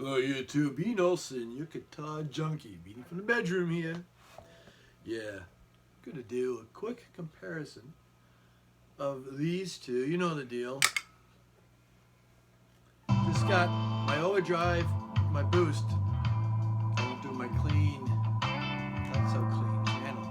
Hello, YouTube. Nelson, you could Junky, beating from the bedroom here. Yeah, gonna do a quick comparison of these two. You know the deal. Just got my overdrive, my boost. I'll do my clean, not so clean channel.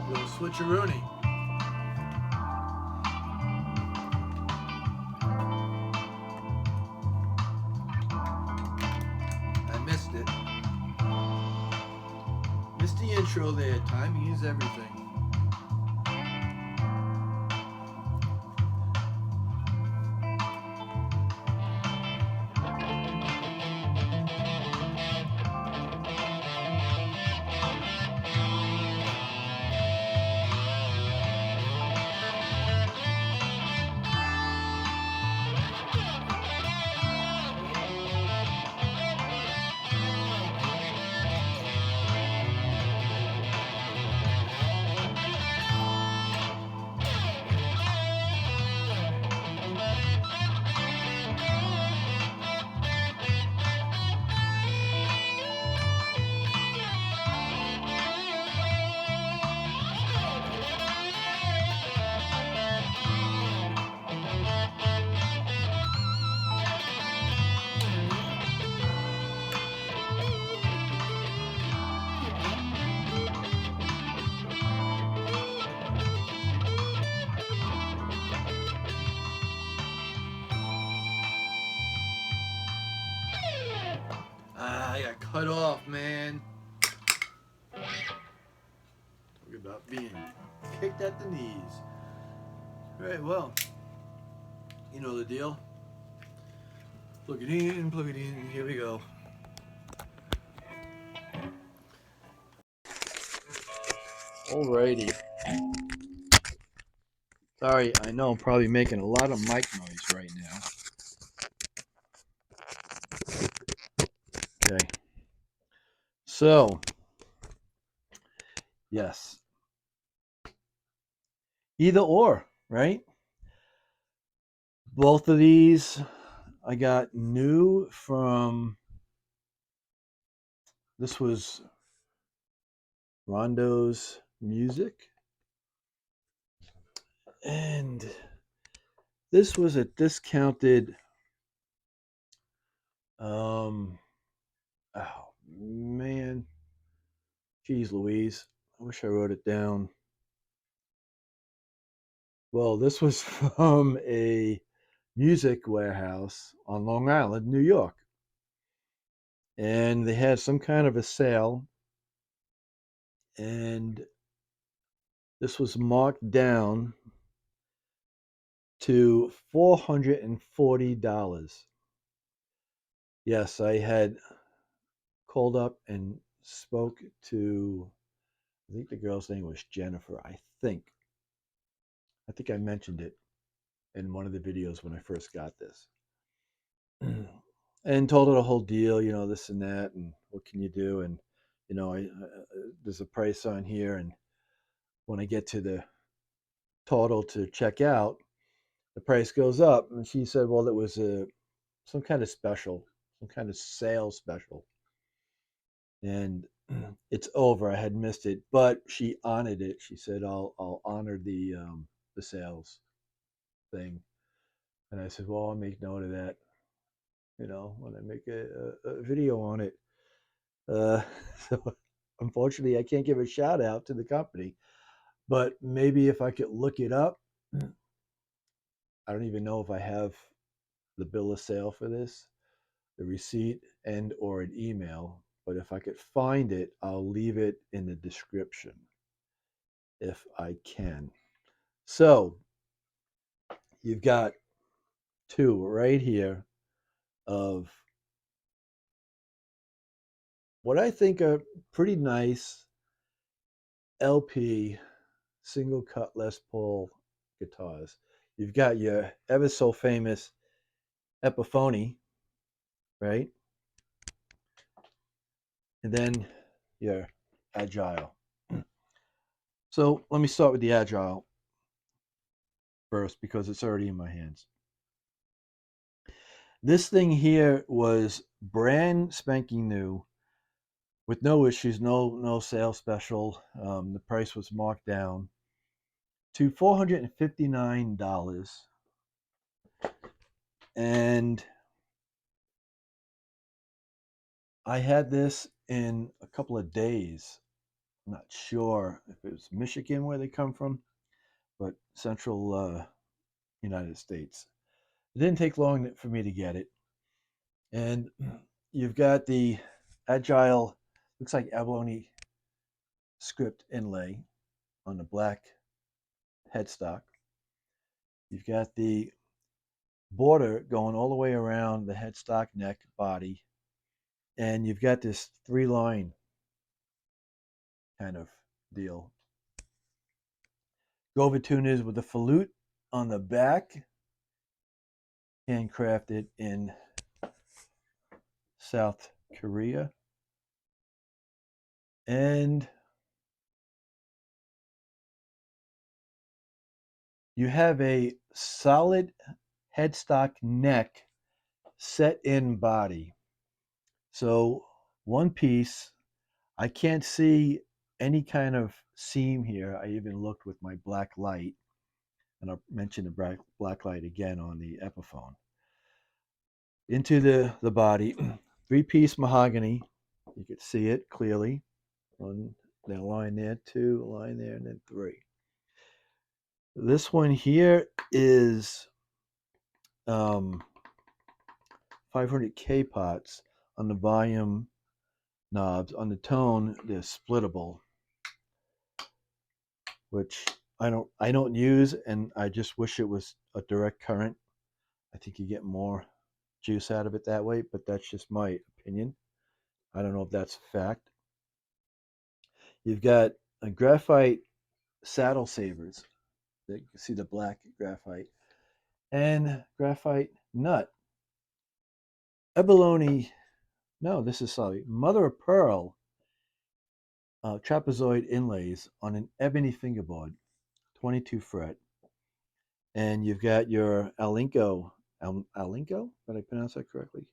Little switcheroonie. I missed it. Missed the intro there. Timing is everything. I got cut off, man. Talk about being kicked at the knees. All right, well, you know the deal. Plug it in, here we go. Alrighty. Sorry, I know I'm probably making a lot of mic noise right now. Okay. So, yes. Either or, right? Both of these I got new from, this was Rondo's Music. And this was a discounted, oh man, geez Louise, I wish I wrote it down. Well, this was from a music warehouse on Long Island, New York. And they had some kind of a sale, and this was marked down to $440. Yes, I had called up and spoke to, I think the girl's name was Jennifer. I think I mentioned it in one of the videos when I first got this. And told her the whole deal, this and that, and what can you do? And you know, there's a price on here, and when I get to the total to check out, the price goes up. And she said, well, it was some kind of special, some kind of sale special, and it's over. I had missed it, but she honored it. She said, I'll honor the sales thing, and I said, well, I'll make note of that. You know, when I make a video on it. Uh, so unfortunately, I can't give a shout out to the company, but maybe if I could look it up, I don't even know if I have the bill of sale for this, the receipt, and or an email. But if I could find it, I'll leave it in the description if I can. So you've got two right here of what I think are pretty nice LP single cut Les Paul guitars. You've got your ever so famous Epiphone, right? And then your Agile. So let me start with the Agile first because it's already in my hands. This thing here was brand spanking new with no issues, no sales special. The price was marked down to $459, and I had this in a couple of days. I'm not sure if it was Michigan where they come from, but central United States. It didn't take long for me to get it. And you've got the Agile, looks like abalone script inlay on the black headstock. You've got the border going all the way around the headstock, neck, body. And you've got this 3-line kind of deal. Grover tuners with the flute on the back, handcrafted in South Korea. And you have a solid headstock neck set in body. So one piece, I can't see any kind of seam here. I even looked with my black light, and I'll mention the black light again on the Epiphone. Into the body, 3-piece mahogany. You could see it clearly. One, then a line there, 2, a line there, and then 3. This one here is 500 K pots on the volume knobs. On the tone, they're splittable, which I don't use, and I just wish it was a direct current. I think you get more juice out of it that way, but that's just my opinion. I don't know if that's a fact. You've got a graphite saddle savers. You can see the black graphite and graphite nut. Abalone, no, this is sorry, mother of pearl trapezoid inlays on an ebony fingerboard, 22 fret. And you've got your Alinco, did I pronounce that correctly?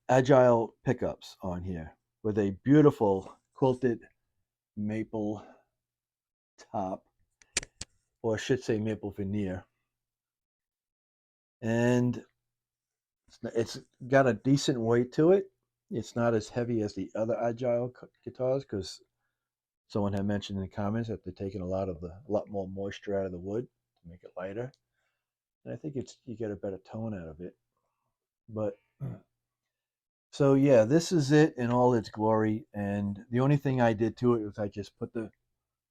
Agile pickups on here with a beautiful quilted maple top, or I should say maple veneer. And it's got a decent weight to it. It's not as heavy as the other Agile guitars because someone had mentioned in the comments that they're taking a lot more moisture out of the wood to make it lighter. And I think you get a better tone out of it. But so yeah, this is it in all its glory. And the only thing I did to it was I just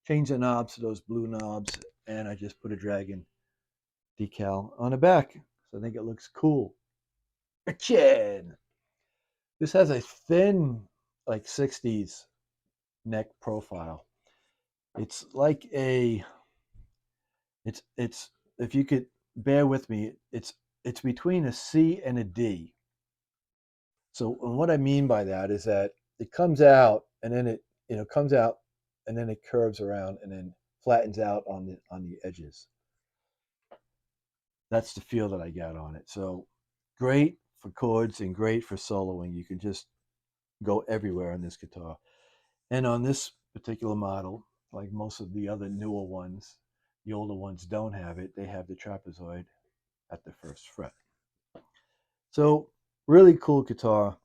changed the knobs to those blue knobs, and I just put a dragon decal on the back. So I think it looks cool. Chin. This has a thin, like 60s neck profile. It's like it's if you could bear with me, it's between a C and a D. So what I mean by that is that it comes out and then it comes out and then it curves around and then flattens out on the edges. That's the feel that I got on it. So great for chords and great for soloing. You can just go everywhere on this guitar. And on this particular model, like most of the other newer ones, the older ones don't have it. They have the trapezoid at the first fret. So really cool guitar.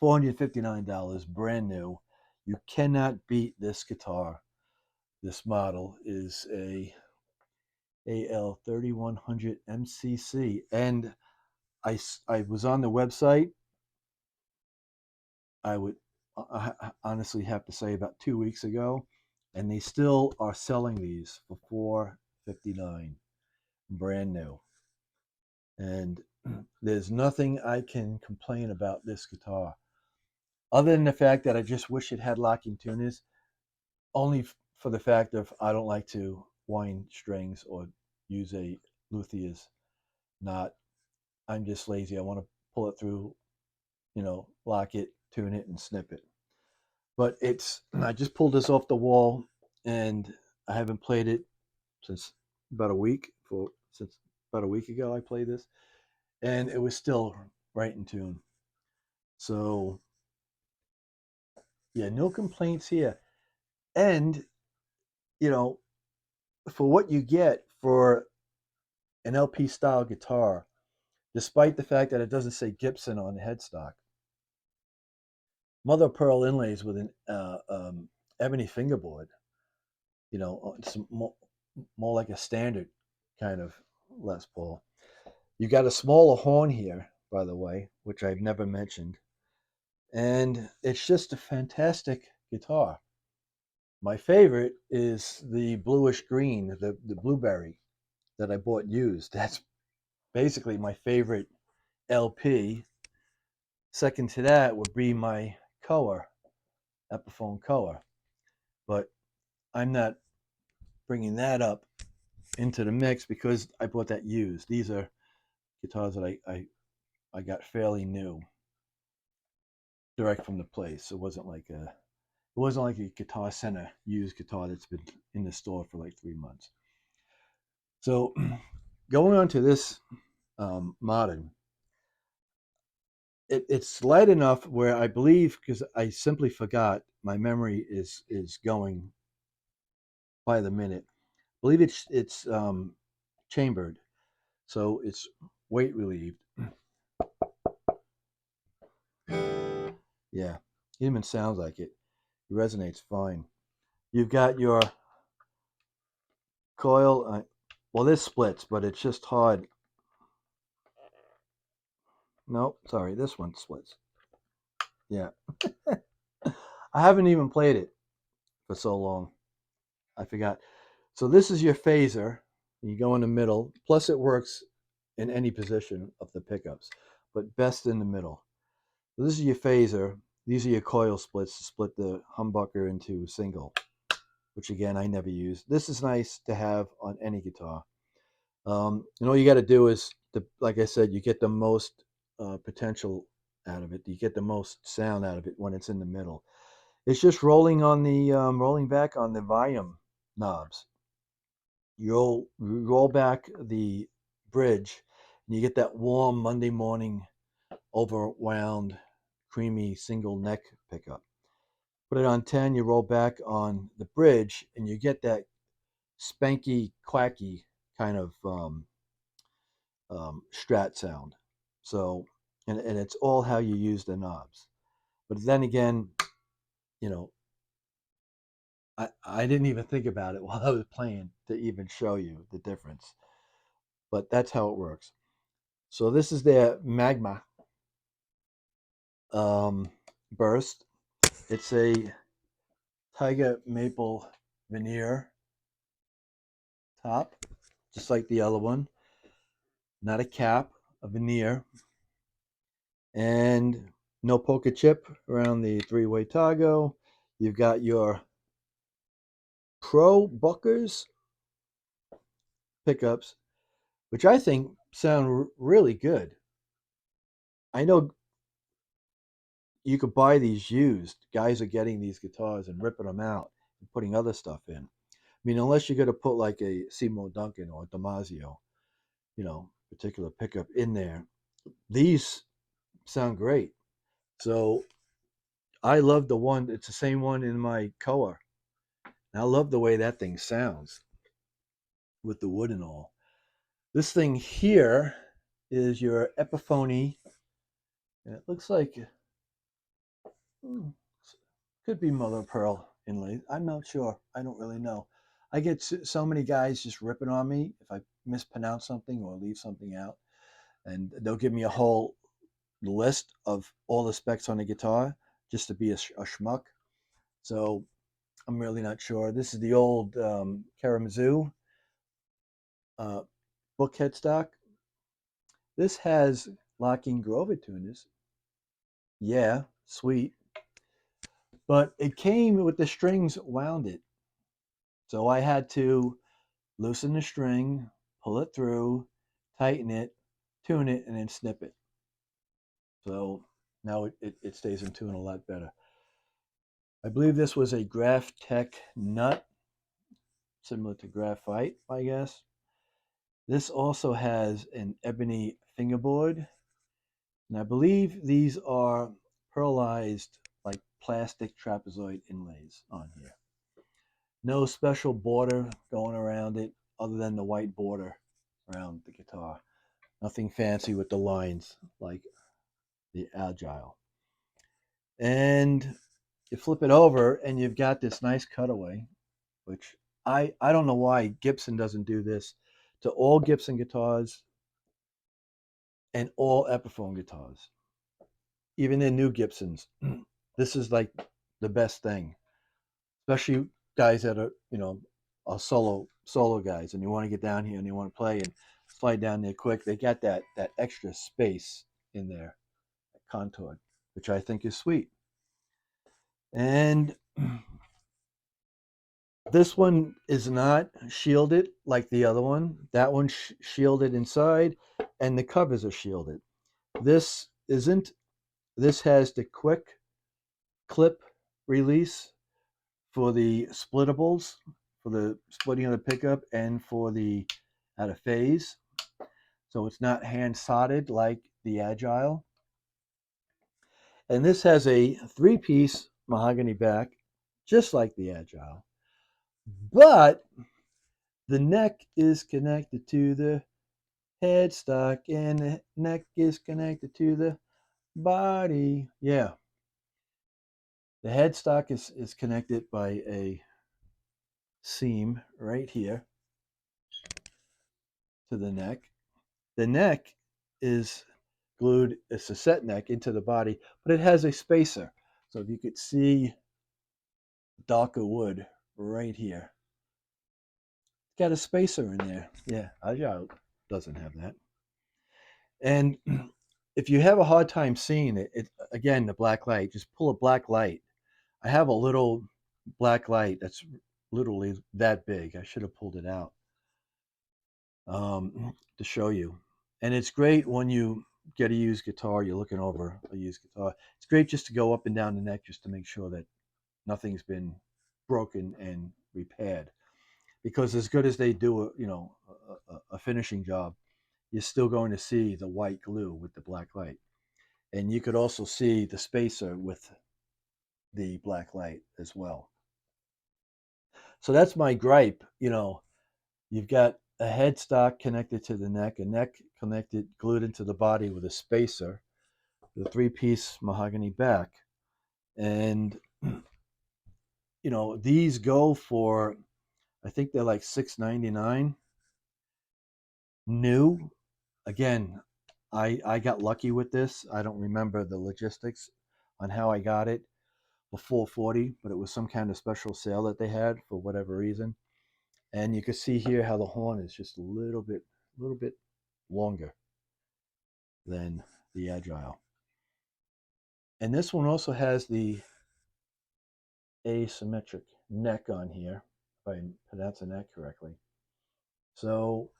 $459, brand new. You cannot beat this guitar. This model is a AL3100MCC. And I was on the website. I would honestly have to say about 2 weeks ago, and they still are selling these for $459, brand new. And there's nothing I can complain about this guitar, other than the fact that I just wish it had locking tuners. Only for the fact of I don't like to wind strings or use a luthier's knot. I'm just lazy. I want to pull it through, lock it, tune it, and snip it. But I just pulled this off the wall, and I haven't played it since about a week. Since about a week ago, I played this, and it was still right in tune. So yeah, no complaints here. And you know, for what you get for an LP style guitar, despite the fact that it doesn't say Gibson on the headstock, mother of pearl inlays with an ebony fingerboard. It's more like a standard kind of Les Paul. You got a smaller horn here, by the way, which I've never mentioned. And it's just a fantastic guitar. My favorite is the bluish green, the blueberry that I bought used. That's basically my favorite LP. Second to that would be my color, Epiphone color. But I'm not bringing that up into the mix because I bought that used. These are guitars that I got fairly new, direct from the place. It wasn't like a Guitar Center used guitar that's been in the store for like 3 months. So going on to this modern, it's light enough where I believe, because I simply forgot, my memory is going by the minute. I believe it's chambered, so it's weight relieved. Yeah, it even sounds like it. It resonates fine. You've got your coil. Well, this splits, but it's just hard. No, sorry, this one splits. Yeah. I haven't even played it for so long. I forgot. So this is your phaser. You go in the middle. Plus, it works in any position of the pickups, but best in the middle. So this is your phaser. These are your coil splits to split the humbucker into single, which again I never use. This is nice to have on any guitar. And all you got to do is, like I said, you get the most potential out of it. You get the most sound out of it when it's in the middle. It's just rolling back on the volume knobs. You'll roll back the bridge, and you get that warm Monday morning overwound, creamy single neck pickup. Put it on 10, you roll back on the bridge, and you get that spanky, quacky kind of Strat sound. So, and it's all how you use the knobs. But then again, you know, I didn't even think about it while I was playing to even show you the difference. But that's how it works. So this is their Magma burst. It's a Tiger Maple veneer top, just like the other one. Not a cap, a veneer. And no polka chip around the three-way toggle. You've got your Pro Buckers pickups, which I think sound really good. I know you could buy these used. Guys are getting these guitars and ripping them out and putting other stuff in. I mean, unless you're going to put like a Seymour Duncan or Damasio, particular pickup in there, these sound great. So I love the one. It's the same one in my Koa. And I love the way that thing sounds with the wood and all. This thing here is your Epiphone, and it looks like hmm, could be mother of pearl inlay. I'm not sure. I don't really know. I get so many guys just ripping on me if I mispronounce something or leave something out, and they'll give me a whole list of all the specs on the guitar just to be a schmuck. So I'm really not sure. This is the old Karamazoo uh, book headstock. This has locking Grover tuners. Yeah, sweet. But it came with the strings wounded. So I had to loosen the string, pull it through, tighten it, tune it, and then snip it. So now it stays in tune a lot better. I believe this was a Graph Tech nut, similar to graphite, I guess. This also has an ebony fingerboard, and I believe these are pearlized, like plastic trapezoid inlays on here. No special border going around it other than the white border around the guitar. Nothing fancy with the lines like the Agile. And you flip it over and you've got this nice cutaway, which I don't know why Gibson doesn't do this to all Gibson guitars and all Epiphone guitars, even in new Gibsons. This is like the best thing, especially guys that are solo guys, and you want to get down here and you want to play and slide down there quick. They got that extra space in there, contoured, which I think is sweet. And this one is not shielded like the other one. That one's shielded inside, and the covers are shielded. This isn't. This has the quick clip release for the splittables, for the splitting of the pickup, and for the out of phase. So it's not hand soldered like the Agile. And this has a 3-piece mahogany back, just like the Agile. But the neck is connected to the headstock, and the neck is connected to the body. Yeah. The headstock is connected by a seam right here to the neck. The neck is glued, it's a set neck into the body, but it has a spacer. So if you could see darker wood right here, it's got a spacer in there. Yeah, Agile doesn't have that. And if you have a hard time seeing it, again, the black light, just pull a black light. I have a little black light that's literally that big. I should have pulled it out to show you. And it's great when you get a used guitar, you're looking over a used guitar. It's great just to go up and down the neck just to make sure that nothing's been broken and repaired. Because as good as they do, a finishing job, you're still going to see the white glue with the black light. And you could also see the spacer with the black light as well. So that's my gripe. You've got a headstock connected to the neck, a neck connected, glued into the body with a spacer, the 3-piece mahogany back. And, these go for, I think they're like $6.99 new. Again, I got lucky with this. I don't remember the logistics on how I got it before 40, but it was some kind of special sale that they had for whatever reason. And you can see here how the horn is just a little bit longer than the Agile. And this one also has the asymmetric neck on here, if I'm pronouncing that correctly. So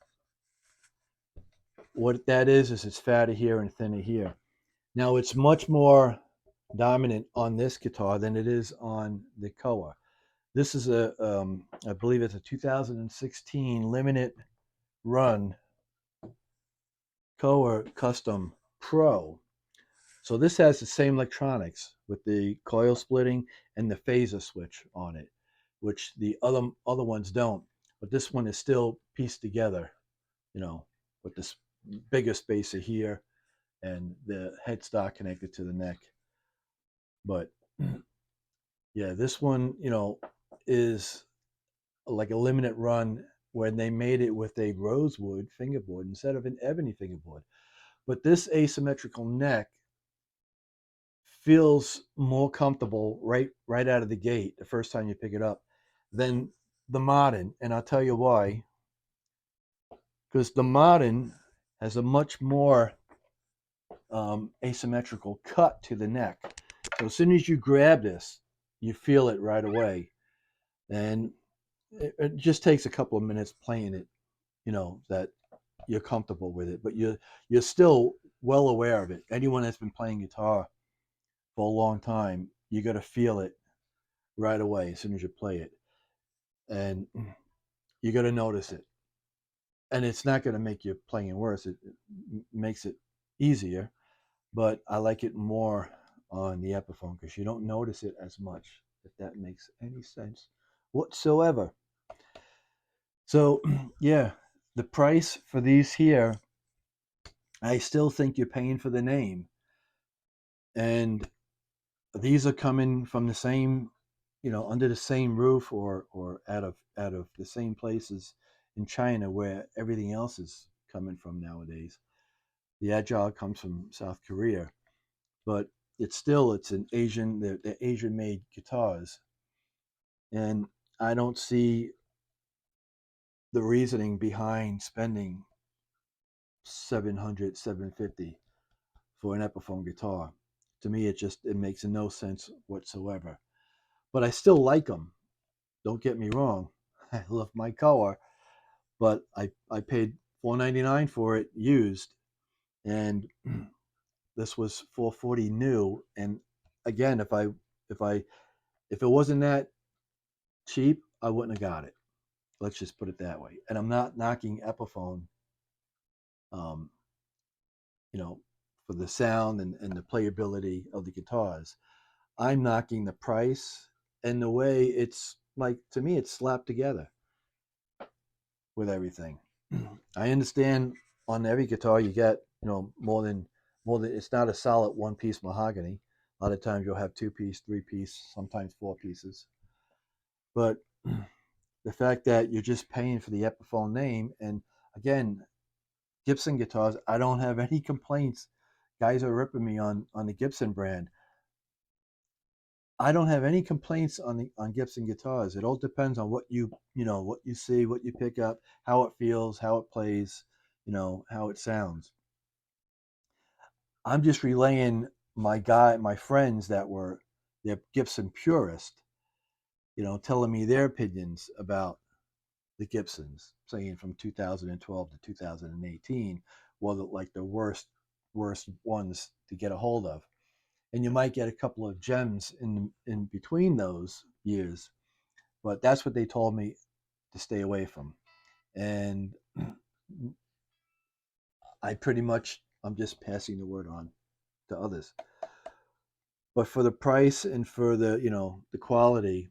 what that is it's fatter here and thinner here. Now it's much more dominant on this guitar than it is on the Koa. This is I believe it's a 2016 limited run Koa Custom Pro. So this has the same electronics with the coil splitting and the phaser switch on it, which the other ones don't. But this one is still pieced together, you know, with this bigger spacer here and the headstock connected to the neck. But yeah, this one, is like a limited run when they made it with a rosewood fingerboard instead of an ebony fingerboard. But this asymmetrical neck feels more comfortable right out of the gate the first time you pick it up than the modern, and I'll tell you why. Because the modern has a much more asymmetrical cut to the neck. So as soon as you grab this, you feel it right away, and it just takes a couple of minutes playing it, that you're comfortable with it, but you're still well aware of it. Anyone that's been playing guitar for a long time, you got to feel it right away as soon as you play it, and you got to notice it. And it's not going to make your playing worse. It makes it easier, but I like it more on the Epiphone because you don't notice it as much, if that makes any sense whatsoever. So, yeah, the price for these here, I still think you're paying for the name. And these are coming from the same, under the same roof, or out of the same places in China where everything else is coming from nowadays. The Agile comes from South Korea, but it's an Asian, they're Asian made guitars, and I don't see the reasoning behind spending 700, 750 for an Epiphone guitar. To me, it makes no sense whatsoever. But I still like them. Don't get me wrong. I love my Koa, but I paid $499 for it used, and this was $440 new. And again, if I if it wasn't that cheap, I wouldn't have got it. Let's just put it that way. And I'm not knocking Epiphone, um, you know, for the sound and the playability of the guitars. I'm knocking the price and the way it's, like, to me, it's slapped together with everything. I understand on every guitar you get, more than it's not a solid one piece mahogany. A lot of times you'll have two piece, three piece, sometimes four pieces. But the fact that you're just paying for the Epiphone name, and again, Gibson guitars, I don't have any complaints. Guys are ripping me on the Gibson brand. I don't have any complaints on Gibson guitars. It all depends on what you see, what you pick up, how it feels, how it plays, how it sounds. I'm just relaying my friends that were the Gibson purist, telling me their opinions about the Gibsons, saying from 2012 to 2018 were like the worst ones to get a hold of. And you might get a couple of gems in between those years, but that's what they told me to stay away from. And I'm just passing the word on to others. But for the price and for the quality,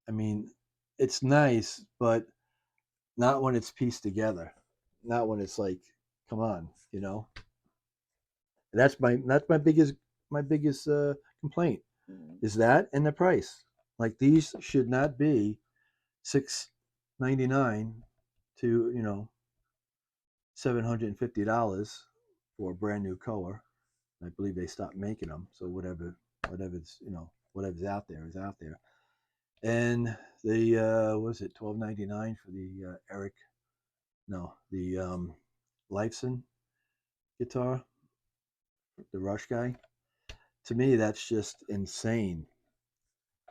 I mean, it's nice, but not when it's pieced together. Not when it's like, come on. That's my biggest complaint, is that and the price. Like, these should not be $699 to $750 for a brand new Koa. I believe they stopped making them, so whatever's out there is out there. And the was it $12.99 for the Eric? No, the Lifeson guitar, the Rush guy. To me, that's just insane.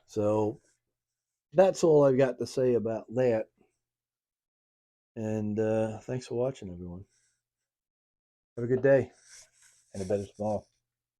So that's all I've got to say about that. And thanks for watching, everyone. Have a good day and a better tomorrow.